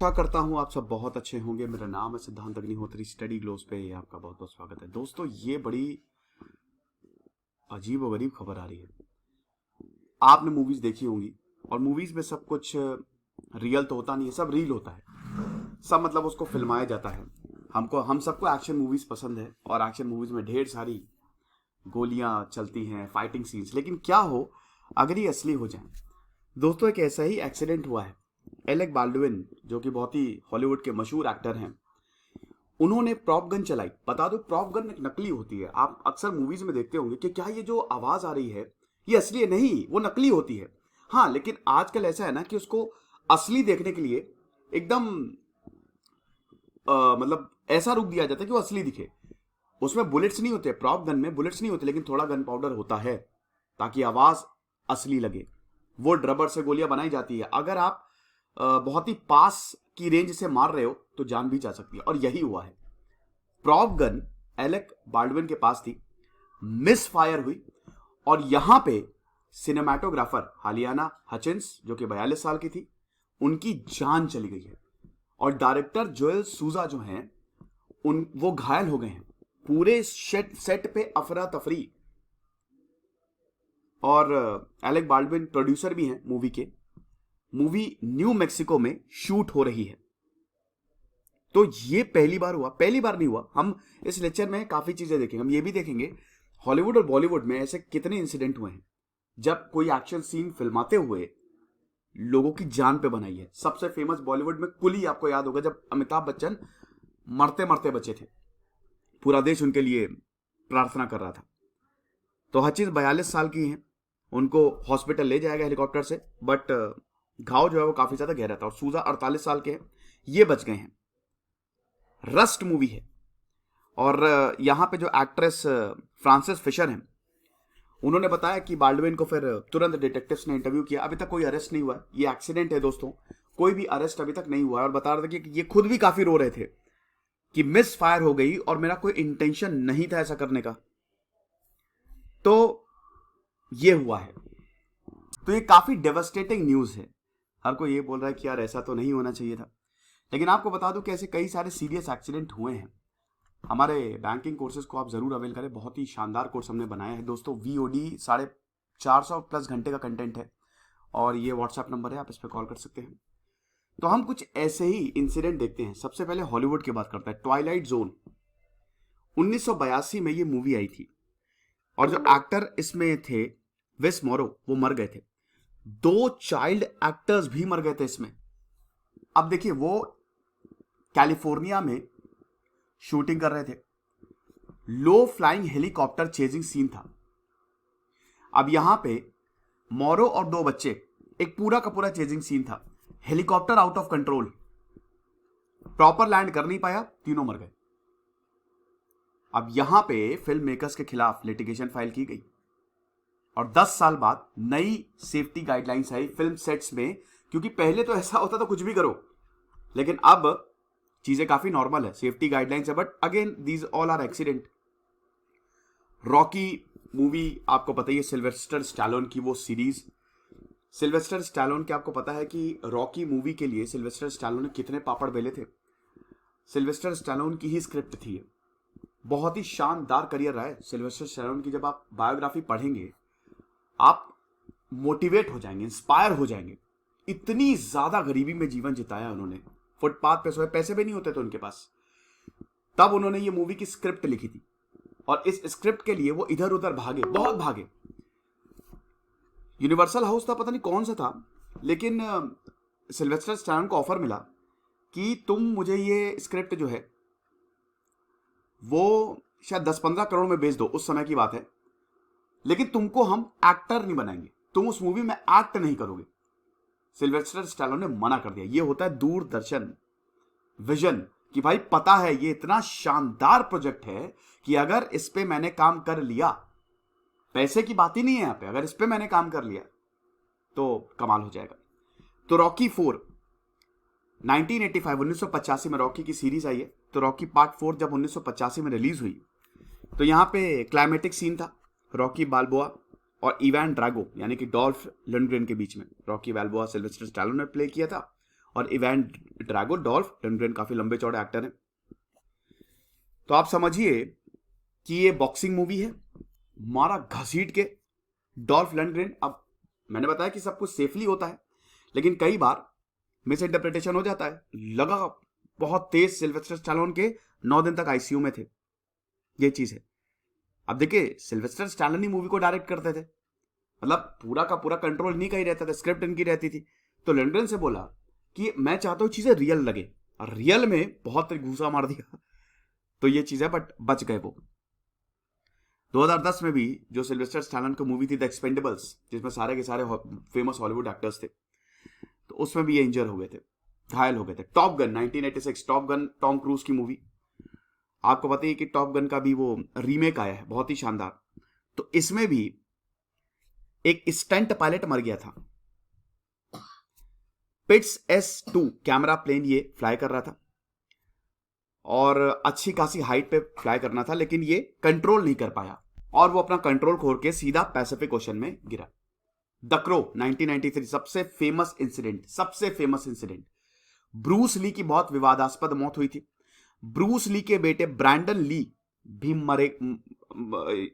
आशा करता हूँ आप सब बहुत अच्छे होंगे। मेरा नाम है सिद्धांत अग्निहोत्री। स्टडी ग्लोस पे आपका बहुत बहुत स्वागत है। दोस्तों, ये बड़ी अजीब और गरीब खबर आ रही है। आपने मूवीज देखी होंगी और मूवीज में सब कुछ रियल तो होता नहीं है, सब रील होता है। सब मतलब उसको फिल्माया जाता है। हम सबको एक्शन मूवीज पसंद है और एक्शन मूवीज में ढेर सारी गोलियां चलती हैं, फाइटिंग सीन्स। लेकिन क्या हो अगर ये असली हो जाए? दोस्तों, एक ऐसा ही एक्सीडेंट हुआ है। एलेक बाल्डविन, जो कि बहुत ही हॉलीवुड के मशहूर एक्टर हैं, उन्होंने प्रॉप गन चलाई। बता दो, प्रॉप गन एक नकली होती है। आप अक्सर मूवीज में देखते होंगे कि क्या ये जो आवाज आ रही है ये असली है? नहीं, वो नकली होती है। हाँ, लेकिन आजकल ऐसा है ना कि उसको असली देखने के लिए एकदम मतलब ऐसा रूप दिया जाता है कि वो असली दिखे। उसमें बुलेट्स नहीं होते, प्रॉप गन में बुलेट्स नहीं होते, लेकिन थोड़ा गन पाउडर होता है ताकि आवाज असली लगे। वो रबर से गोलियां बनाई जाती है। अगर आप बहुत ही पास की रेंज से मार रहे हो तो जान भी जा सकती है, और यही हुआ है। प्रॉप गन एलेक बाल्डविन के पास थी, मिस फायर हुई, और यहां पे सिनेमाटोग्राफर हालियाना हचिंस, जो कि 42 साल की थी, उनकी जान चली गई है। और डायरेक्टर जोएल सूजा जो हैं, वो घायल हो गए हैं। पूरे सेट पे अफरा तफरी। और एलेक बाल्डविन प्रोड्यूसर भी हैं मूवी के। मूवी न्यू मैक्सिको में शूट हो रही है। तो ये पहली बार हुआ, पहली बार नहीं हुआ। हम इस लेक्चर में काफी चीजें देखेंगे। हम ये भी देखेंगे हॉलीवुड और बॉलीवुड में ऐसे कितने इंसिडेंट हुए हैं जब कोई एक्शन सीन फिल्माते हुए लोगों की जान पे बनाई है। सबसे फेमस बॉलीवुड में कुली आपको याद होगा, जब अमिताभ बच्चन मरते मरते बचे थे, पूरा देश उनके लिए प्रार्थना कर रहा था। तो हर चीज 42 साल की हैं, उनको हॉस्पिटल ले जाएगा हेलीकॉप्टर से, बट घाव जो है वो काफी ज्यादा गहरा था। और सूजा 48 साल के हैं, ये बच गए हैं। रस्ट मूवी है, और यहां पे जो एक्ट्रेस फ्रांसिस फिशर हैं, उन्होंने बताया कि बाल्डविन को फिर तुरंत डिटेक्टिव्स ने इंटरव्यू किया। अभी तक कोई अरेस्ट नहीं हुआ है, ये एक्सीडेंट है दोस्तों, कोई भी अरेस्ट अभी तक नहीं हुआ है। और बता रहे थे कि ये खुद भी काफी रो रहे थे कि मिस फायर हो गई और मेरा कोई इंटेंशन नहीं था ऐसा करने का। तो ये हुआ है। तो ये काफी डेवास्टेटिंग न्यूज है। हर कोई ये बोल रहा है कि यार ऐसा तो नहीं होना चाहिए था। लेकिन आपको बता दूं कि ऐसे कई सारे सीरियस एक्सीडेंट हुए हैं। हमारे बैंकिंग कोर्सेज को आप जरूर अवेल करें। बहुत ही शानदार कोर्स हमने बनाया है दोस्तों। VOD 450+ घंटे का कंटेंट है, और ये व्हाट्सएप नंबर है, आप इस पर कॉल कर सकते हैं। तो हम कुछ ऐसे ही इंसिडेंट देखते हैं। सबसे पहले हॉलीवुड की बात करता है। ट्वाइलाइट जोन 1982 में ये मूवी आई थी, और जो एक्टर इसमें थे वेस मोरो, वो मर गए थे। 2 चाइल्ड एक्टर्स भी मर गए थे इसमें। अब देखिए, वो कैलिफोर्निया में शूटिंग कर रहे थे। लो फ्लाइंग हेलीकॉप्टर चेजिंग सीन था। अब यहां पे मोरो और 2 बच्चे, एक पूरा का पूरा चेजिंग सीन था। Helicopter out of control, proper land कर नहीं पाया, तीनों मर गए। अब यहां पे फिल्म मेकर्स के खिलाफ लिटिगेशन फाइल की गई, और 10 साल बाद नई सेफ्टी गाइडलाइंस आई फिल्म सेट्स में। क्योंकि पहले तो ऐसा होता था कुछ भी करो, लेकिन अब चीजें काफी नॉर्मल है, सेफ्टी गाइडलाइंस है। But again these all are accident. Rocky movie आपको पता ही है, सिल्वेस्टर स्टैलोन की वो सीरीज। सिल्वेस्टर स्टैलोन के आपको पता है कि रॉकी मूवी के लिए सिल्वेस्टर स्टैलोन ने कितने पापड़ बेले थे। सिल्वेस्टर स्टैलोन की ही स्क्रिप्ट थी। बहुत ही शानदार करियर रहा है सिल्वेस्टर स्टैलोन की। जब आप बायोग्राफी पढ़ेंगे आप मोटिवेट हो जाएंगे, इंस्पायर हो जाएंगे। इतनी ज्यादा गरीबी में जीवन जिताया उन्होंने, फुटपाथ पे सोए, पैसे भी नहीं होते थे उनके पास। तब उन्होंने ये मूवी की स्क्रिप्ट लिखी थी, और इस स्क्रिप्ट के लिए वो इधर उधर भागे, बहुत भागे। यूनिवर्सल हाउस था, पता नहीं कौन सा था, लेकिन सिल्वेस्टर स्टैलोन को ऑफर मिला कि तुम मुझे ये स्क्रिप्ट जो है वो शायद 10-15 करोड़ में बेच दो, उस समय की बात है, लेकिन तुमको हम एक्टर नहीं बनाएंगे, तुम उस मूवी में एक्ट नहीं करोगे। सिल्वेस्टर स्टैलोन ने मना कर दिया। ये होता है दूरदर्शन विजन, कि भाई पता है ये इतना शानदार प्रोजेक्ट है कि अगर इस पे मैंने काम कर लिया, पैसे की बात ही नहीं है यहां पे, अगर इस पे मैंने काम कर लिया तो कमाल हो जाएगा। तो रॉकी 4 1985 में रॉकी की सीरीज आई है। तो रॉकी पार्ट 4 जब 1985 में रिलीज हुई, तो यहां पे क्लाइमेटिक सीन था रॉकी बाल्बोआ और इवान ड्रैगो यानी कि डॉल्फ लंडग्रेन के बीच में। रॉकी बाल्बोआ सिल्वेस्टर स्टैलोन ने प्ले किया था, और इवान ड्रैगो, डॉल्फ लंडग्रेन काफी लंबे चौड़े एक्टर हैं। तो आप समझिए कि ये बॉक्सिंग मूवी है, मारा घसीट के डॉल्फ लंडग्रेन। अब मैंने बताया कि सब कुछ सेफली होता है, लेकिन कई बार मिस इंटरप्रिटेशन हो जाता है। लगा बहुत तेज सिल्वेस्टर स्टैलोन के 9 दिन तक आईसीयू में थे, ये चीज है। अब देखिए सिल्वेस्टर स्टैलोन ही मूवी को डायरेक्ट करते थे, मतलब पूरा का पूरा कंट्रोल इन्हीं का ही रहता था, स्क्रिप्ट इनकी रहती थी। तो लंडन से बोला कि मैं चाहता हूं चीजें रियल लगे, और रियल में बहुत घूसा मार दिया। तो ये चीज है, बट बच गए वो। 2010 में भी जो सिल्वेस्टर स्टैलोन की मूवी थी द एक्सपेंडेबल्स, जिसमें सारे के सारे फेमस हॉलीवुड एक्टर्स थे, तो उसमें भी ये इंजर हो गए थे, घायल हो गए थे। Top gun 1986, top gun Tom cruise की मूवी, आपको पता ही कि टॉप गन का भी वो रीमेक आया है, बहुत ही शानदार। तो इसमें भी एक स्टंट पायलट मर गया था। पिट्स S2 कैमरा प्लेन ये फ्लाई कर रहा था, और अच्छी खासी हाइट पे फ्लाई करना था, लेकिन ये कंट्रोल नहीं कर पाया, और वो अपना कंट्रोल खो के सीधा पैसिफिक ओशन में गिरा। द क्रो 1993, सबसे फेमस इंसिडेंट। ब्रूस ली की बहुत विवादास्पद मौत हुई थी। ब्रूस ली के बेटे ब्रैंडन ली भी मरे,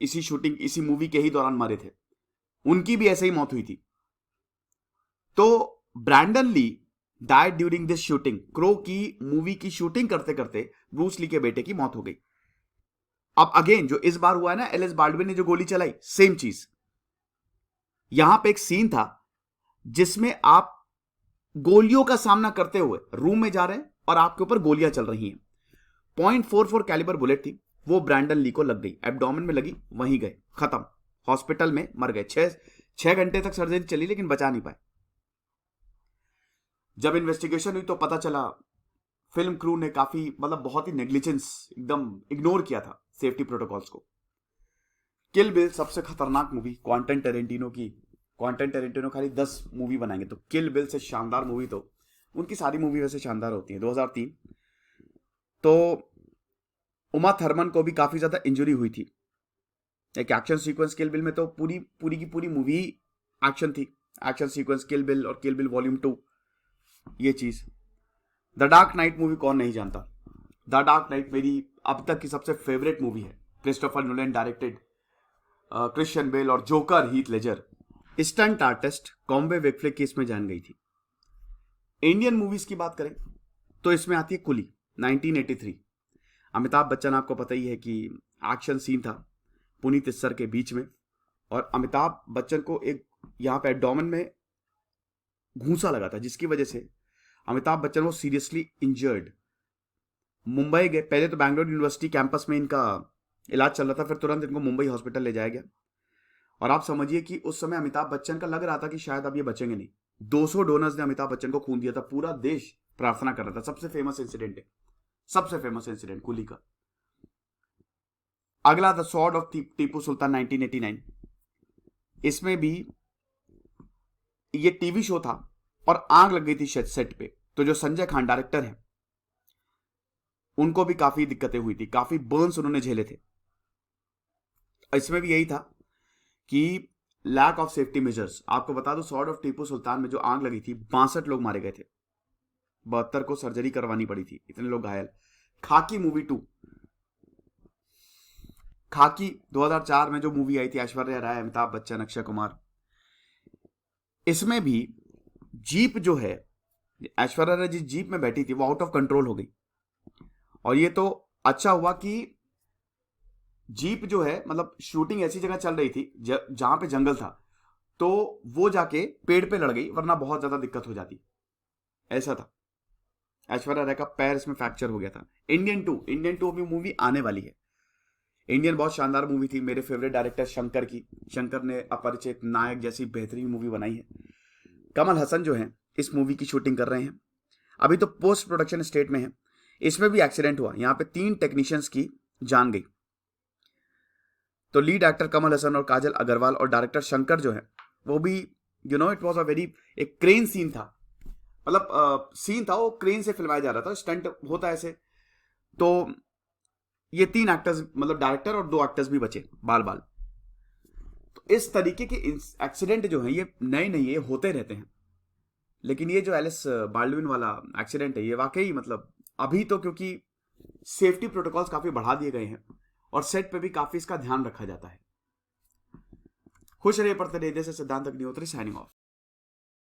इसी मूवी के ही दौरान मरे थे, उनकी भी ऐसे ही मौत हुई थी। तो Brandon Lee died during this shooting. Crow की मूवी की शूटिंग करते करते ब्रूस ली के बेटे की मौत हो गई। अब अगेन जो इस बार हुआ है ना, एलिस बाल्डविन ने जो गोली चलाई, सेम चीज। यहां पे एक सीन था जिसमें आप गोलियों का सामना करते हुए रूम में जा रहे हैं और आपके ऊपर गोलियां चल रही हैं। .44 कैलिबर बुलेट थी, वो ब्रैंडन ली को लग गई, एब्डोमेन में लगी, वहीं गए, खत्म, हॉस्पिटल में मर गए। 6 घंटे तक सर्जरी चली, लेकिन बचा नहीं पाए। जब इन्वेस्टिगेशन हुई तो पता चला फिल्म क्रू ने काफी, मतलब बहुत ही नेग्लिजेंस, एकदम इग्नोर किया था सेफ्टी प्रोटोकॉल्स को। किल बिल सबसे खतरनाक मूवी क्वांटन टेरेंटिनो खाली 10 मूवी बनाएंगे, तो किल बिल से शानदार मूवी, तो उनकी सारी मूवी वैसे शानदार होती है। 2003 तो उमा थर्मन को भी काफी ज्यादा इंजरी हुई थी। एक एक्शन सीक्वेंस किल बिल में, तो पूरी की पूरी मूवी एक्शन थी, एक्शन सीक्वेंस किल बिल और किल बिल वॉल्यूम 2, ये चीज। द डार्क नाइट मूवी कौन नहीं जानता। द डार्क नाइट मेरी अब तक की सबसे फेवरेट मूवी है। Christopher Nolan directed, Christian Bale और Joker Heath Ledger. Stunt artist कॉम्बे वेकफ्लिक की इसमें जान गई थी। इंडियन मूवीज की बात करें तो इसमें आती है कुली 1983। अमिताभ बच्चन, आपको पता ही है कि एक्शन सीन था पुनीत इस्सर के बीच में, और अमिताभ बच्चन को एक यहां पे एब्डोमेन में घूंसा लगा था, जिसकी वजह से अमिताभ बच्चन वो सीरियसली इंजर्ड। मुंबई गए, पहले तो बैंगलोर यूनिवर्सिटी कैंपस में इनका इलाज चल रहा था, फिर तुरंत इनको मुंबई हॉस्पिटल ले जाया गया। और आप समझिए कि उस समय अमिताभ बच्चन का लग रहा था कि शायद अब ये बचेंगे नहीं। 200 डोनर्स ने अमिताभ बच्चन को खून दिया था, पूरा देश प्रार्थना कर रहा था। सबसे फेमस इंसिडेंट कुली का। अगला the sword of Tipu Sultan 1989। इसमें भी ये टीवी शो था और आग लग गई थी सेट पे, तो जो संजय खान डायरेक्टर हैं उनको भी काफी दिक्कतें हुई थी, काफी बर्न्स उन्होंने झेले थे। इसमें भी यही था कि लैक ऑफ सेफ्टी मेजर्स। आपको बता दो, स्वॉर्ड ऑफ टीपू सुल्तान में जो आग लगी थी 62 लोग मारे गए थे, 72 को सर्जरी करवानी पड़ी थी, इतने लोग घायल। खाकी मूवी 2, खाकी 2004 में जो मूवी आई थी, ऐश्वर्या राय, अमिताभ बच्चन, अक्षय कुमार। इसमें भी जीप जो है, ऐश्वर्या राय जिस जीप में बैठी थी वो आउट ऑफ कंट्रोल हो गई, और ये तो अच्छा हुआ कि जीप जो है, मतलब शूटिंग ऐसी जगह चल रही थी जहां पे जंगल था, तो वो जाके पेड़ पे लड़ गई, वरना बहुत ज्यादा दिक्कत हो जाती। ऐसा था। ऐश्वर्या राय का पैर इसमें फ्रैक्चर हो गया था। इंडियन टू अभी मूवी आने वाली है। इंडियन बहुत शानदार मूवी थी, मेरे फेवरेट डायरेक्टर शंकर की। शंकर ने अपरिचित, नायक जैसी बेहतरीन मूवी बनाई है। कमल हसन जो है इस मूवी की शूटिंग कर रहे हैं, अभी तो पोस्ट प्रोडक्शन स्टेट में है। इसमें भी एक्सीडेंट हुआ, यहां पे 3 टेक्नीशियंस की जान गई। तो लीड एक्टर कमल हसन और काजल अग्रवाल और डायरेक्टर शंकर जो है वो भी, इट वॉज अ वेरी, एक क्रेन सीन था, मतलब सीन था वो क्रेन से फिल्माया जा रहा था, स्टंट होता है ऐसे। तो ये 3 एक्टर्स, मतलब डायरेक्टर और 2 एक्टर्स भी बचे बाल। तो इस तरीके के एक्सीडेंट जो है ये नए ये होते रहते हैं। लेकिन ये जो एलिस बाल्डविन वाला एक्सीडेंट है, ये वाकई मतलब अभी तो क्योंकि सेफ्टी प्रोटोकॉल्स काफी बढ़ा दिए गए हैं और सेट पे भी काफी इसका ध्यान रखा जाता है। खुश रहिए, पढ़ते रहिए। जैसे सिद्धांत अग्निहोत्री, साइनिंग ऑफ।